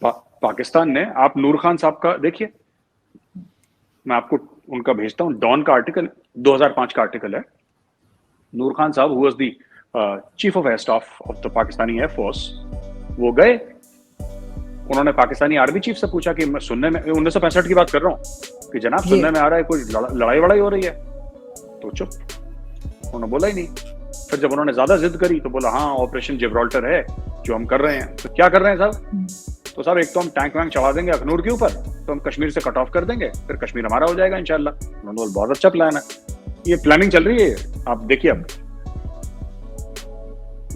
पाकिस्तान ने, आप नूर खान साहब का देखिए, मैं आपको उनका भेजता हूँ, डॉन का आर्टिकल 2005 का आर्टिकल है। नूर खान साहब who was the chief of air staff of the Pakistani air force, वो गए, उन्होंने पाकिस्तानी आर्मी चीफ से पूछा कि मैं सुनने में, 1965 की बात कर रहा हूँ, कि जनाब सुनने में आ रहा है कोई लड़ाई वड़ाई हो रही है, तो चुप, उन्होंने बोला ही नहीं। फिर जब उन्होंने ज्यादा जिद करी तो बोला हाँ ऑपरेशन जिब्राल्टर है जो हम कर रहे हैं। तो क्या कर रहे हैं साहब? तो साहब एक तो हम टैंक वैंक चढ़ा देंगे अखनूर के ऊपर, तो हम कश्मीर से कट ऑफ कर देंगे, फिर कश्मीर हमारा हो जाएगा इंशाल्लाह। उन्होंने बोला बहुत अच्छा प्लान है, ये प्लानिंग चल रही है, आप देखिए। अब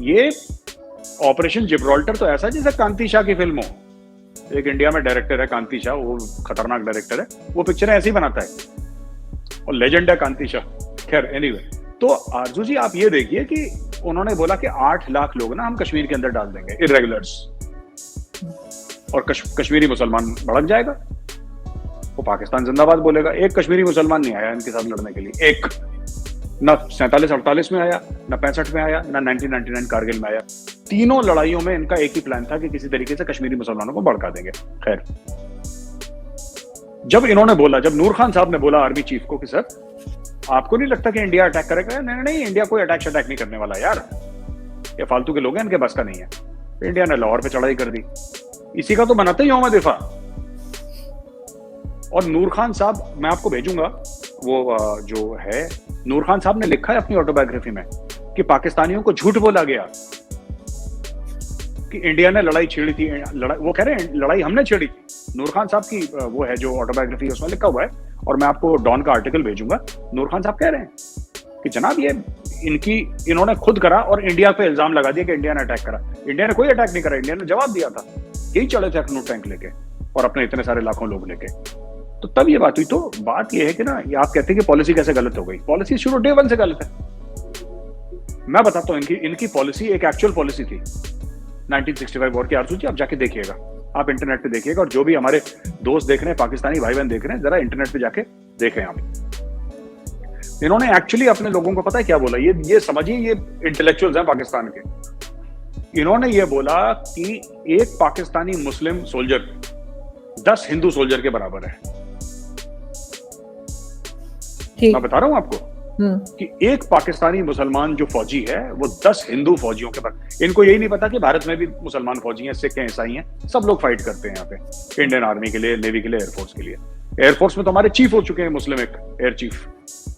ये ऑपरेशन जिब्राल्टर तो ऐसा जैसे कांति शाह की फिल्म हो। एक इंडिया में डायरेक्टर है कांति शाह, वो खतरनाक डायरेक्टर है, वो पिक्चर ऐसे ही बनाता है और लेजेंड है कांति शाह। खैर एनीवे, तो आरजू जी आप ये देखिए कि उन्होंने बोला कि 8 लाख लोग ना हम कश्मीर के अंदर डाल देंगे, इरेगुलर्स, और कश्मीरी मुसलमान भड़क जाएगा, वो पाकिस्तान जिंदाबाद बोलेगा। एक कश्मीरी मुसलमान नहीं आया इनके साथ लड़ने के लिए, एक, ना 47-48 में आया, ना 65 में आया, ना 1999 कारगिल में आया। तीनों लड़ाइयों में इनका एक ही प्लान था कि किसी तरीके से कश्मीरी मुसलमानों को भड़का देंगे। खैर, जब इन्होंने बोला, जब नूर खान साहब ने बोला आर्मी चीफ को कि सर आपको नहीं लगता कि इंडिया अटैक करेगा? नहीं नहीं, इंडिया कोई अटैक नहीं करने वाला यार, ये फालतू के लोग हैं, इनके बस का नहीं है। इंडिया ने लाहौर पे चढ़ाई कर दी, इसी का तो बनाते ही यौम दिफा। और नूर खान साहब, मैं आपको भेजूंगा वो जो है, नूर खान साहब ने लिखा है अपनी ऑटोबायोग्राफी में कि पाकिस्तानियों को झूठ बोला गया कि इंडिया ने लड़ाई छेड़ी थी। वो कह रहे हैं लड़ाई हमने छेड़ी थी। नूर खान साहब की वो है जो ऑटोबायोग्राफी है, उसमें लिखा हुआ है, और मैं आपको डॉन का आर्टिकल भेजूंगा। नूर खान साहब कह रहे हैं कि जनाब ये इन्होंने खुद करा और इंडिया पे इल्जाम लगा दिया कि इंडिया ने अटैक करा। इंडिया ने कोई अटैक नहीं करा, इंडिया ने जवाब दिया था, यही चढ़े थे अखनूर टैंक लेके और अपने इतने सारे लाखों लोग लेके। तो तब ये बात हुई। तो बात ये है कि ना, ये आप कहते हैं कि पॉलिसी कैसे गलत हो गई, पॉलिसी शुरू डे 1 से गलत है। मैं बताता हूँ, इनकी पॉलिसी एक एक्चुअल पॉलिसी थी 1965 वॉर की। आरजू जी आप जाके देखिएगा, आप इंटरनेट पे देखिएगा, और जो भी हमारे दोस्त देख रहे हैं, पाकिस्तानी भाई बहन देख रहे हैं, जरा इंटरनेट पे जाके देखें आप। इन्होंने एक्चुअली अपने लोगों को पता है क्या बोला, ये समझिए, ये इंटेलेक्चुअल्स हैं पाकिस्तान के। इन्होंने ये बोला कि एक पाकिस्तानी मुस्लिम सोल्जर 10 हिंदू सोल्जर के बराबर है। मैं बता रहा हूं आपको कि एक पाकिस्तानी मुसलमान जो फौजी है वो 10 हिंदू फौजियों के बराबर। इनको यही नहीं पता कि भारत में भी मुसलमान फौजी हैं, सिख हैं, ईसाई हैं, सब लोग फाइट करते हैं यहाँ पे, इंडियन आर्मी के लिए, नेवी के लिए, एयरफोर्स के लिए। एयरफोर्स में तो हमारे चीफ हो चुके हैं मुस्लिम, एक एयर चीफ।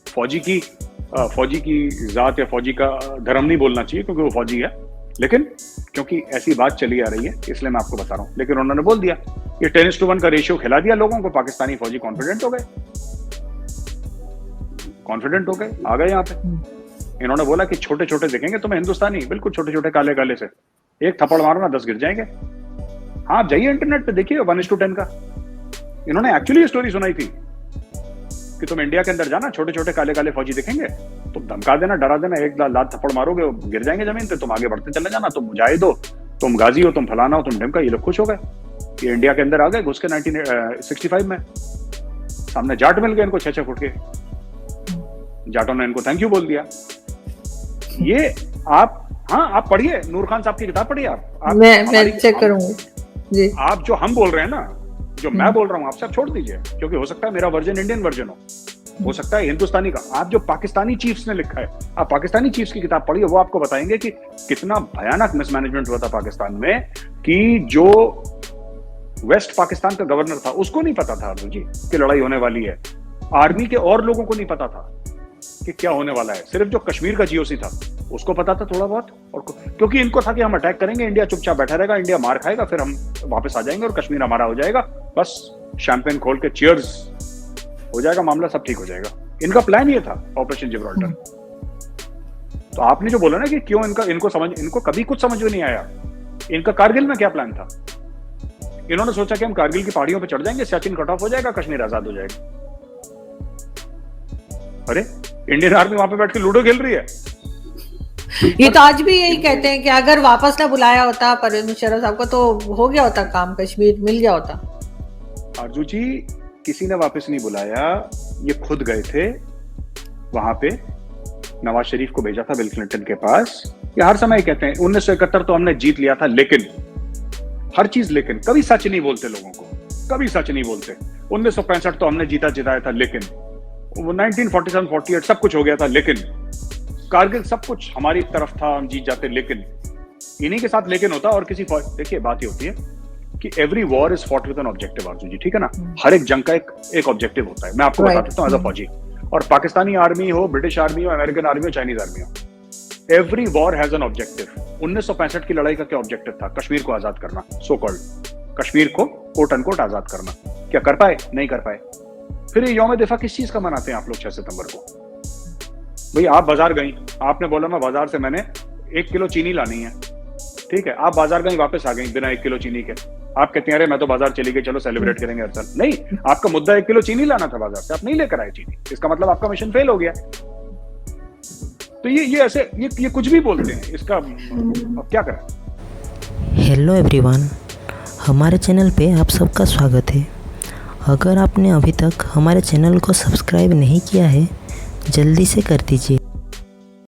फौजी की जात या फौजी का धर्म नहीं बोलना चाहिए क्योंकि वो फौजी है, लेकिन क्योंकि ऐसी बात चली आ रही है इसलिए मैं आपको बता रहा हूं। लेकिन उन्होंने बोल दिया, ये 10:1 का रेशियो खिला दिया लोगों को। पाकिस्तानी फौजी कॉन्फिडेंट हो गए, आ गए यहाँ पे। इन्होंने बोला कि छोटे छोटे दिखेंगे तुम्हें हिंदुस्तानी, बिल्कुल छोटे छोटे काले काले से, एक थप्पड़ मारना 10 गिर जाएंगे। हाँ आप जाइए इंटरनेट पे देखिए 1:10 का। इन्होंने एक्चुअली स्टोरी सुनाई थी कि तुम इंडिया के अंदर जाना, छोटे छोटे काले काले फौजी दिखेंगे, तुम धमका देना, डरा देना, एक लात थप्पड़ मारोगे, गिर जाएंगे जमीन पे, तुम आगे बढ़ते चले जाना, तुम मुजाहिद हो, तुम गाजी हो, तुम फलाना हो, तुम ढिमका। ये लोग खुश हो गए, ये इंडिया के अंदर आ गए घुस के 1965 में। सामने जाट मिल गए इनको 6-6 फुट के, जाटों ने इनको थैंक यू बोल दिया। ये आप पढ़िए, नूर खान साहब की किताब पढ़िए आप। मैं चेक करूंगी जी। आप जो हम बोल रहे हैं ना, जो मैं बोल रहा हूँ, आप सब छोड़ दीजिए, क्योंकि हो सकता है मेरा वर्जन इंडियन वर्जन हो सकता है हिंदुस्तानी का। आप जो पाकिस्तानी चीफ्स ने लिखा है, आप पाकिस्तानी चीफ्स की किताब पढ़िए, वो आपको बताएंगे कि कितना भयानक मिसमैनेजमेंट हुआ था पाकिस्तान में, कि जो वेस्ट पाकिस्तान का गवर्नर था उसको नहीं पता था अर्जुन जी कि लड़ाई होने वाली है। आर्मी के और लोगों को नहीं पता था कि क्या होने वाला है, सिर्फ जो कश्मीर का जीओसी था उसको पता था थोड़ा बहुत। और क्योंकि इनको था कि हम अटैक करेंगे, इंडिया चुपचाप बैठा रहेगा, इंडिया मार खाएगा, फिर हम वापस आ जाएंगे और कश्मीर हमारा हो जाएगा, बस शैंपेन खोल के चीयर्स हो जाएगा, मामला सब ठीक हो जाएगा। इनका प्लान ये था ऑपरेशन जिब्राल्टर। तो आपने जो बोला ना कि क्यों इनको कभी कुछ समझ में नहीं आया, इनका कारगिल में क्या प्लान था। इन्होंने सोचा कि हम कारगिल की पहाड़ियों पर चढ़ जाएंगे, सियाचिन कट ऑफ हो जाएगा, कश्मीर आजाद हो जाएगा। अरे इंडियन आर्मी वहां पे बैठ के लूडो खेल रही है। ये तो आज भी यही कहते हैं कि अगर वापस ना बुलाया होता परवेज मुशर्रफ साहब को तो हो गया होता काम, कश्मीर मिल गया होता। आरजू जी किसी ने वापस नहीं बुलाया, ये खुद गए थे वहां पे, नवाज शरीफ को भेजा था बिल क्लिंटन के पास। ये हर समय कहते हैं 1971 तो हमने जीत लिया था, लेकिन हर चीज लेकिन, कभी सच नहीं बोलते लोगों को, कभी सच नहीं बोलते। 1965 तो हमने जीता जिताया था, लेकिन वो 1947-48 सब कुछ हो गया था, लेकिन कारगिल सब कुछ हमारी तरफ था, हम जीत जाते, लेकिन इन्हीं के साथ लेकिन होता। और किसी देखिए बात ये होती है कि every war is fought with an objective, Arjun ji, ठीक है ना। हर एक जंग का एक ऑब्जेक्टिव होता है। मैं आपको बता देता हूँ एज अ फौजी, और पाकिस्तानी आर्मी हो, ब्रिटिश आर्मी हो, अमेरिकन आर्मी हो, चाइनीज आर्मी हो, every war has an objective. 1965 की लड़ाई का क्या ऑब्जेक्टिव था? कश्मीर को आजाद करना, सो कॉल्ड कश्मीर को कोट अनकोट आजाद करना। क्या कर पाए? नहीं कर पाए। फिर ये यौम दिफा किस चीज का मनाते हैं आप लोग 6 सितंबर को? भाई आप बाजार गई, आपने बोला मैं बाजार से मैंने 1 किलो चीनी लानी है, ठीक है, आप बाजार गई, वापस आ गई बिना 1 किलो चीनी के। आप कहते हैं अरे मैं तो बाजार चली गई, चलो सेलिब्रेट करेंगे हर साल। नहीं, आपका मुद्दा 1 किलो चीनी लाना था बाजार से, आप नहीं लेकर आए चीनी, इसका मतलब आपका मिशन फेल हो गया। तो ये ऐसे ये कुछ भी बोलते हैं, इसका अब क्या करें। हेलो एवरीवन, हमारे चैनल पे आप सबका स्वागत है। अगर आपने अभी तक हमारे चैनल को सब्सक्राइब नहीं किया है, जल्दी से कर दीजिए।